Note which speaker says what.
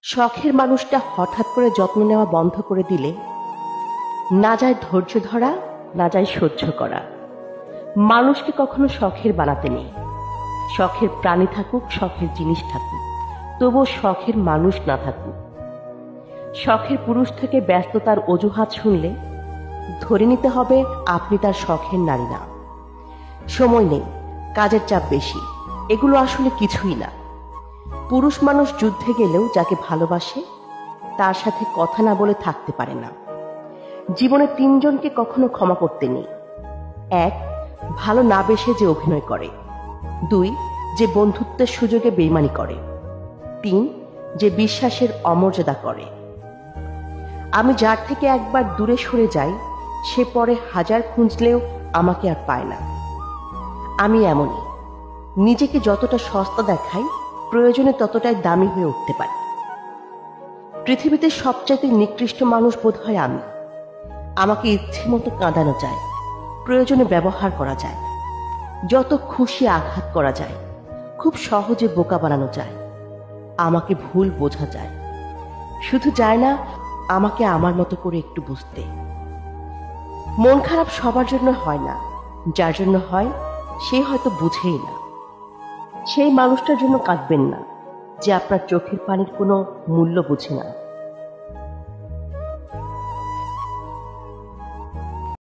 Speaker 1: শখের মানুষটা হঠাৎ করে যত্ন নেওয়া বন্ধ করে দিলে না যায় ধৈর্য ধরা, না যায় সহ্য করা। মানুষকে কখনো শখের বানাতে নেই। শখের প্রাণী থাকুক, শখের জিনিস থাকুক, তবুও শখের মানুষ না থাকুক। শখের পুরুষ থেকে ব্যস্ততার অজুহাত শুনলে ধরে নিতে হবে আপনি তার শখের নারী না। সময় নেই, কাজের চাপ বেশি, এগুলো আসলে কিছুই না। পুরুষ মানুষ যুদ্ধে গেলেও যাকে ভালোবাসে তার সাথে কথা না বলে থাকতে পারে না। জীবনে তিনজনকে কখনো ক্ষমা করতে নেই। এক, ভালো না বেসে যে অভিনয় করে। দুই, যে বন্ধুত্বের সুযোগে বেইমানি করে। তিন, যে বিশ্বাসের অমর্যাদা করে। আমি যার থেকে একবার দূরে সরে যাই সে পরে হাজার খুঁজলেও আমাকে আর পায় না। আমি এমনই, নিজেকে যতটা সস্তা দেখাই প্রয়োজনে ততটাই দামি হয়ে উঠতে পারি। পৃথিবীতে সবচাইতে নিকৃষ্ট মানুষ বোধ হয় আমি। আমাকে ইচ্ছে মতো কাঁদানো যায়, প্রয়োজনে ব্যবহার করা যায়, যত খুশি আঘাত করা যায়, খুব সহজে বোকা বানানো যায়, আমাকে ভুল বোঝা যায়, শুধু যায় না আমাকে আমার মতো করে একটু বুঝতে। মন খারাপ সবার জন্য হয় না, যার জন্য হয় সে হয়তো বুঝেই না। সেই মানুষটার জন্য কাঁদবেন না যে আপনার চোখের পানির কোনো মূল্য বুঝে না।